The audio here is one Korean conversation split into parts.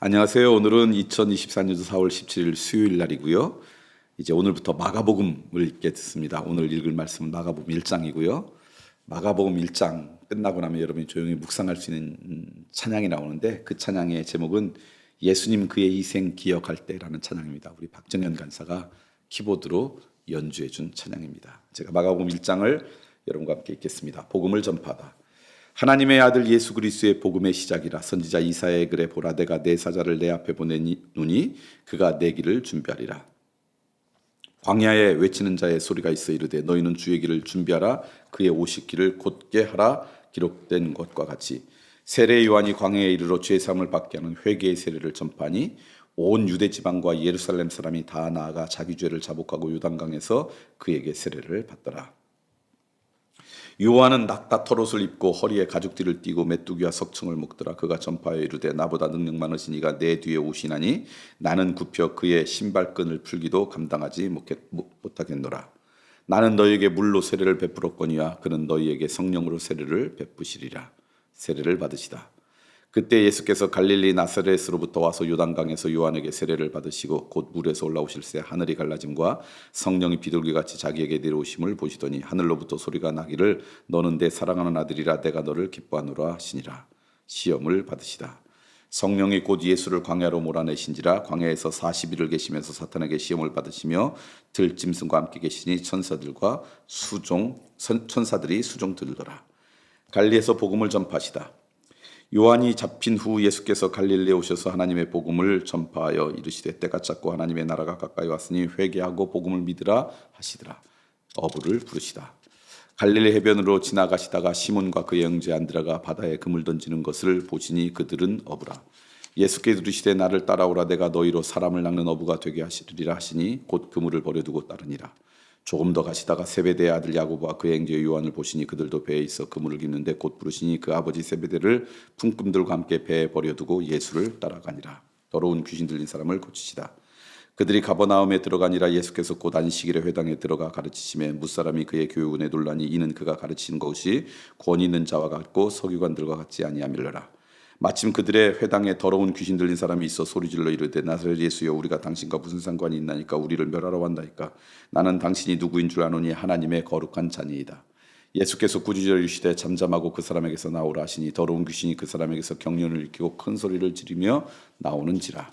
안녕하세요. 오늘은 2024년 4월 17일 수요일 날이고요. 이제 오늘부터 마가복음을 읽게 됐습니다. 오늘 읽을 말씀은 마가복음 1장이고요. 마가복음 1장 끝나고 나면 여러분이 조용히 묵상할 수 있는 찬양이 나오는데 그 찬양의 제목은 예수님 그의 희생 기억할 때라는 찬양입니다. 우리 박정현 간사가 키보드로 연주해 준 찬양입니다. 제가 마가복음 1장을 여러분과 함께 읽겠습니다. 복음을 전파하다. 하나님의 아들 예수 그리스도의 복음의 시작이라. 선지자 이사야의 글에 보라, 내가 내 사자를 내 앞에 보내노니 그가 내 길을 준비하리라. 광야에 외치는 자의 소리가 있어 이르되 너희는 주의 길을 준비하라, 그의 오실 길을 곧게 하라. 기록된 것과 같이 세례 요한이 광야에 이르러 죄 사함을 받게 하는 회개의 세례를 전파하니 온 유대 지방과 예루살렘 사람이 다 나아가 자기 죄를 자복하고 요단강에서 그에게 세례를 받더라. 요한은 낙타 털옷을 입고 허리에 가죽띠를 띠고 메뚜기와 석청을 묶더라. 그가 전파하여 이르되 나보다 능력 많으신 이가 내 뒤에 오시나니 나는 굽혀 그의 신발끈을 풀기도 감당하지 못하겠노라. 나는 너희에게 물로 세례를 베풀었거니와 그는 너희에게 성령으로 세례를 베푸시리라. 세례를 받으시다. 그때 예수께서 갈릴리 나사렛으로부터 와서 요단강에서 요한에게 세례를 받으시고 곧 물에서 올라오실새 하늘이 갈라짐과 성령이 비둘기같이 자기에게 내려오심을 보시더니 하늘로부터 소리가 나기를 너는 내 사랑하는 아들이라 내가 너를 기뻐하노라 하시니라. 시험을 받으시다. 성령이 곧 예수를 광야로 몰아내신지라. 광야에서 40일을 계시면서 사탄에게 시험을 받으시며 들짐승과 함께 계시니 천사들이 수종 들더라. 갈리에서 복음을 전파하시다. 요한이 잡힌 후 예수께서 갈릴리에 오셔서 하나님의 복음을 전파하여 이르시되 때가 찼고 하나님의 나라가 가까이 왔으니 회개하고 복음을 믿으라 하시더라. 어부를 부르시다. 갈릴리 해변으로 지나가시다가 시몬과 그의 형제 안드레가 바다에 그물 던지는 것을 보시니 그들은 어부라. 예수께서 이르시되 나를 따라오라, 내가 너희로 사람을 낚는 어부가 되게 하시리라 하시니 곧 그물을 버려두고 따르니라. 조금 더 가시다가 세베대의 아들 야고보와 그의 형제 요한을 보시니 그들도 배에 있어 그물을 깁는데 곧 부르시니 그 아버지 세베대를 품꾼들과 함께 배에 버려두고 예수를 따라가니라. 더러운 귀신 들린 사람을 고치시다. 그들이 가버나움에 들어가니라. 예수께서 곧 안식일에 회당에 들어가 가르치시매 뭇사람이 그의 교훈에 놀라니 이는 그가 가르치는 것이 권위 있는 자와 같고 서기관들과 같지 아니함일러라. 마침 그들의 회당에 더러운 귀신 들린 사람이 있어 소리질러 이르되 나사렛 예수여, 우리가 당신과 무슨 상관이 있나이까? 우리를 멸하러 왔나이까? 나는 당신이 누구인 줄 아노니 하나님의 거룩한 자니이다. 예수께서 꾸짖어 이르시되 잠잠하고 그 사람에게서 나오라 하시니 더러운 귀신이 그 사람에게서 경련을 일으키고 큰 소리를 지르며 나오는지라.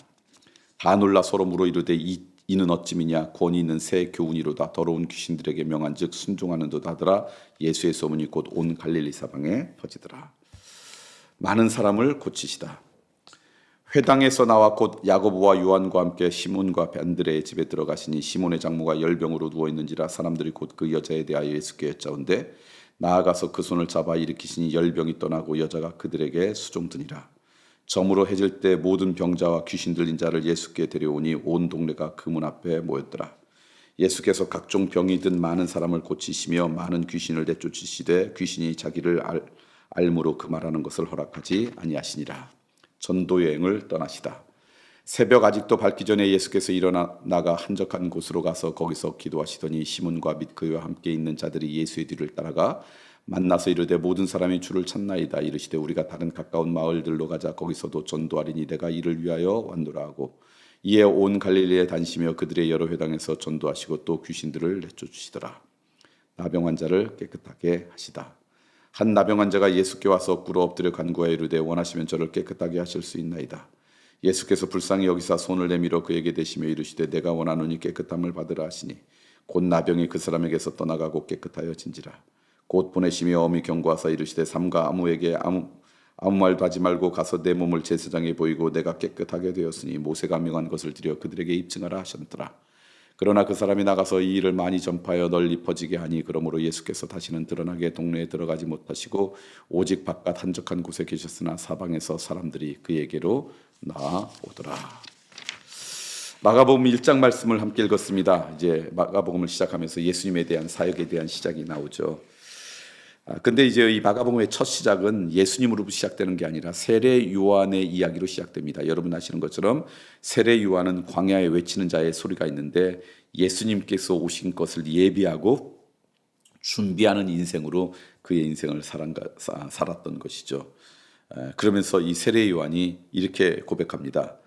다 놀라 서로 물어 이르되 이는 어찌미냐? 권위 있는 새 교훈이로다. 더러운 귀신들에게 명한즉 순종하는 듯 하더라. 예수의 소문이 곧 온 갈릴리 사방에 퍼지더라. 많은 사람을 고치시다. 회당에서 나와 곧 야고보와 요한과 함께 시몬과 안드레의 집에 들어가시니 시몬의 장모가 열병으로 누워있는지라. 사람들이 곧 그 여자에 대하여 예수께 여짜온데 나아가서 그 손을 잡아 일으키시니 열병이 떠나고 여자가 그들에게 수종드니라. 저물어 해질 때 모든 병자와 귀신 들린 자를 예수께 데려오니 온 동네가 그 문 앞에 모였더라. 예수께서 각종 병이 든 많은 사람을 고치시며 많은 귀신을 내쫓으시되 귀신이 자기를 알므로 그 말하는 것을 허락하지 아니하시니라. 전도 여행을 떠나시다. 새벽 아직도 밝기 전에 예수께서 일어나가 한적한 곳으로 가서 거기서 기도하시더니 시몬과 및 그와 함께 있는 자들이 예수의 뒤를 따라가 만나서 이르되 모든 사람이 주를 찾나이다. 이르시되 우리가 다른 가까운 마을들로 가자. 거기서도 전도하리니 내가 이를 위하여 왔노라 하고 이에 온 갈릴리에 다니시며 그들의 여러 회당에서 전도하시고 또 귀신들을 내쫓으시더라. 나병 환자를 깨끗하게 하시다. 한 나병 환자가 예수께 와서 꿇어 엎드려 간구하여 이르되 원하시면 저를 깨끗하게 하실 수 있나이다. 예수께서 불쌍히 여기사 손을 내밀어 그에게 대시며 이르시되 내가 원하노니 깨끗함을 받으라 하시니 곧 나병이 그 사람에게서 떠나가고 깨끗하여진지라. 곧 보내시며 엄히 경고하사 이르시되 삼가 아무에게 아무 말도 하지 말고 가서 내 몸을 제사장에 보이고 내가 깨끗하게 되었으니 모세가 명한 것을 드려 그들에게 입증하라 하셨더라. 그러나 그 사람이 나가서 이 일을 많이 전파하여 널리 퍼지게 하니 그러므로 예수께서 다시는 드러나게 동네에 들어가지 못하시고 오직 바깥 한적한 곳에 계셨으나 사방에서 사람들이 그에게로 나아오더라. 마가복음 1장 말씀을 함께 읽었습니다. 이제 마가복음을 시작하면서 예수님에 대한 사역에 대한 시작이 나오죠. 근데 이제 이 마가복음의 첫 시작은 예수님으로부터 시작되는 게 아니라 세례 요한의 이야기로 시작됩니다. 여러분 아시는 것처럼 세례 요한은 광야에 외치는 자의 소리가 있는데 예수님께서 오신 것을 예비하고 준비하는 인생으로 그의 인생을 살았던 것이죠. 그러면서 이 세례 요한이 이렇게 고백합니다.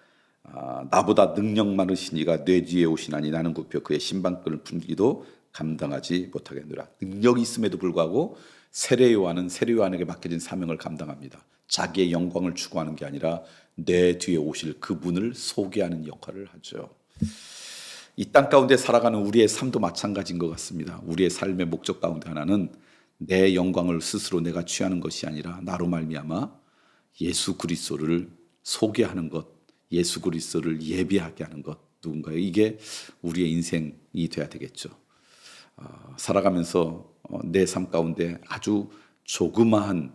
나보다 능력 많으신 이가 내 뒤에 오시나니 나는 굽혀 그의 신방끈을 풀기도 감당하지 못하겠노라. 능력이 있음에도 불구하고 세례 요한은 세례 요한에게 맡겨진 사명을 감당합니다. 자기의 영광을 추구하는 게 아니라 내 뒤에 오실 그분을 소개하는 역할을 하죠. 이 땅 가운데 살아가는 우리의 삶도 마찬가지인 것 같습니다. 우리의 삶의 목적 가운데 하나는 내 영광을 스스로 내가 취하는 것이 아니라 나로 말미암아 예수 그리스도를 소개하는 것, 예수 그리스도를 예비하게 하는 것, 누군가요? 이게 우리의 인생이 돼야 되겠죠. 살아가면서 내 삶 가운데 아주 조그마한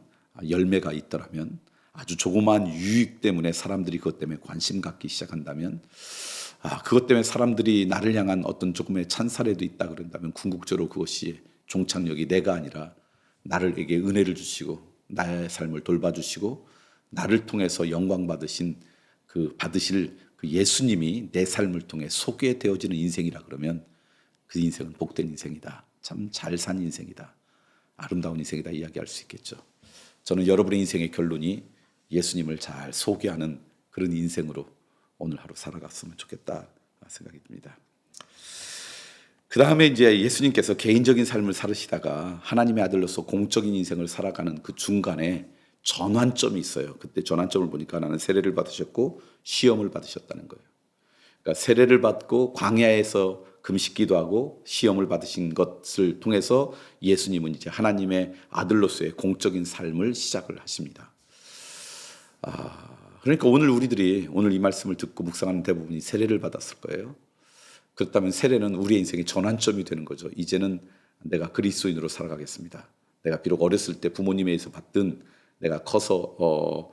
열매가 있더라면, 아주 조그마한 유익 때문에 사람들이 그것 때문에 관심 갖기 시작한다면, 그것 때문에 사람들이 나를 향한 어떤 조금의 찬사례도 있다 그런다면 궁극적으로 그것이 종착역이 내가 아니라 나를에게 은혜를 주시고 나의 삶을 돌봐주시고 나를 통해서 영광 받으실 그 예수님이 내 삶을 통해 소개되어지는 인생이라 그러면 그 인생은 복된 인생이다. 참 잘 산 인생이다. 아름다운 인생이다 이야기할 수 있겠죠. 저는 여러분의 인생의 결론이 예수님을 잘 소개하는 그런 인생으로 오늘 하루 살아갔으면 좋겠다 생각이 듭니다. 그 다음에 이제 예수님께서 개인적인 삶을 살으시다가 하나님의 아들로서 공적인 인생을 살아가는 그 중간에 전환점이 있어요. 그때 전환점을 보니까 하나는 세례를 받으셨고 시험을 받으셨다는 거예요. 그러니까 세례를 받고 광야에서 금식 기도하고 시험을 받으신 것을 통해서 예수님은 이제 하나님의 아들로서의 공적인 삶을 시작을 하십니다. 그러니까 우리들이 오늘 이 말씀을 듣고 묵상하는 대부분이 세례를 받았을 거예요. 그렇다면 세례는 우리의 인생의 전환점이 되는 거죠. 이제는 내가 그리스도인으로 살아가겠습니다. 내가 비록 어렸을 때 부모님에게서 받든 내가 커서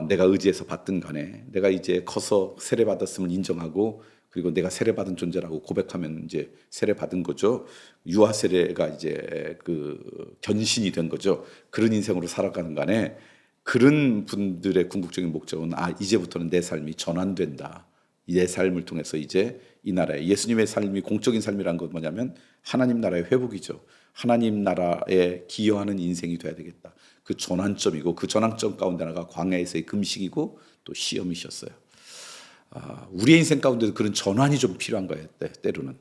내가 의지해서 받든 간에 내가 이제 커서 세례 받았음을 인정하고 그리고 내가 세례 받은 존재라고 고백하면 이제 세례 받은 거죠. 유아 세례가 이제 그 견신이 된 거죠. 그런 인생으로 살아가는 간에 그런 분들의 궁극적인 목적은 이제부터는 내 삶이 전환된다. 내 삶을 통해서 이제 이 나라에 예수님의 삶이 공적인 삶이라는 건 뭐냐면 하나님 나라의 회복이죠. 하나님 나라에 기여하는 인생이 돼야 되겠다. 그 전환점이고 그 전환점 가운데 하나가 광야에서의 금식이고 또 시험이셨어요. 우리의 인생 가운데도 그런 전환이 좀 필요한 거예요. 때로는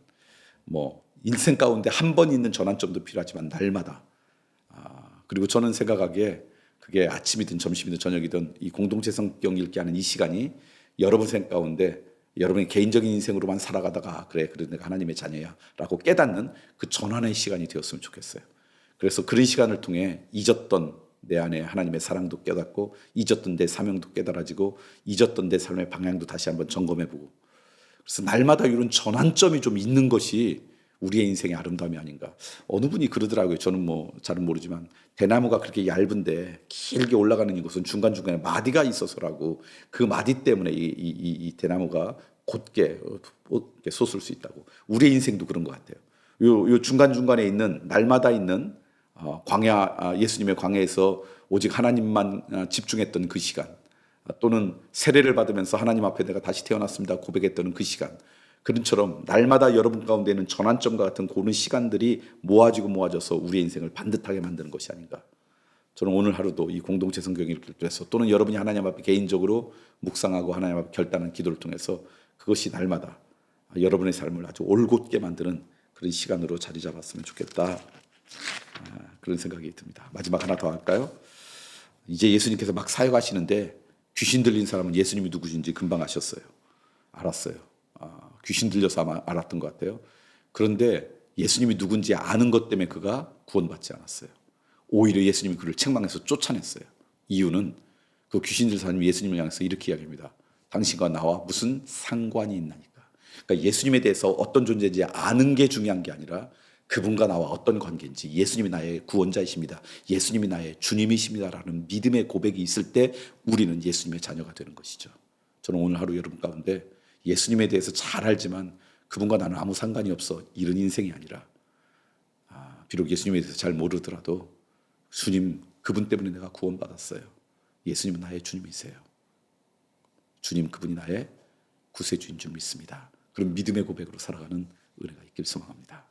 뭐 인생 가운데 한 번 있는 전환점도 필요하지만 날마다. 그리고 저는 생각하기에 그게 아침이든 점심이든 저녁이든 이 공동체 성경 읽기 하는 이 시간이 여러분 생각 가운데 여러분의 개인적인 인생으로만 살아가다가 그래 내가 하나님의 자녀야 라고 깨닫는 그 전환의 시간이 되었으면 좋겠어요. 그래서 그런 시간을 통해 잊었던 내 안에 하나님의 사랑도 깨닫고 잊었던 내 사명도 깨달아지고 잊었던 내 삶의 방향도 다시 한번 점검해보고 그래서 날마다 이런 전환점이 좀 있는 것이 우리의 인생의 아름다움이 아닌가. 어느 분이 그러더라고요. 저는 뭐 잘은 모르지만 대나무가 그렇게 얇은데 길게 올라가는 이곳은 중간중간에 마디가 있어서라고 그 마디 때문에 이 대나무가 곧게 솟을 수 있다고. 우리의 인생도 그런 것 같아요. 요 중간중간에 있는 날마다 있는 광야 예수님의 광야에서 오직 하나님만 집중했던 그 시간 또는 세례를 받으면서 하나님 앞에 내가 다시 태어났습니다 고백했던 그 시간 그런처럼 날마다 여러분 가운데는 전환점과 같은 그런 시간들이 모아져서 우리의 인생을 반듯하게 만드는 것이 아닌가. 저는 오늘 하루도 이 공동체 성경 읽기를 통해서 또는 여러분이 하나님 앞에 개인적으로 묵상하고 하나님 앞에 결단한 기도를 통해서 그것이 날마다 여러분의 삶을 아주 올곧게 만드는 그런 시간으로 자리 잡았으면 좋겠다. 그런 생각이 듭니다. 마지막 하나 더 할까요? 이제 예수님께서 막 사역하시는데 귀신 들린 사람은 예수님이 누구신지 금방 알았어요. 귀신 들려서 아마 알았던 것 같아요. 그런데 예수님이 누군지 아는 것 때문에 그가 구원받지 않았어요. 오히려 예수님이 그를 책망해서 쫓아냈어요. 이유는 그 귀신 들린 사람이 예수님을 향해서 이렇게 이야기합니다. 당신과 나와 무슨 상관이 있나니까. 그러니까 예수님에 대해서 어떤 존재인지 아는 게 중요한 게 아니라 그분과 나와 어떤 관계인지 예수님이 나의 구원자이십니다. 예수님이 나의 주님이십니다라는 믿음의 고백이 있을 때 우리는 예수님의 자녀가 되는 것이죠. 저는 오늘 하루 여러분 가운데 예수님에 대해서 잘 알지만 그분과 나는 아무 상관이 없어 이런 인생이 아니라 비록 예수님에 대해서 잘 모르더라도 주님 그분 때문에 내가 구원받았어요. 예수님은 나의 주님이세요. 주님 그분이 나의 구세주인 줄 믿습니다. 그런 믿음의 고백으로 살아가는 은혜가 있길 소망합니다.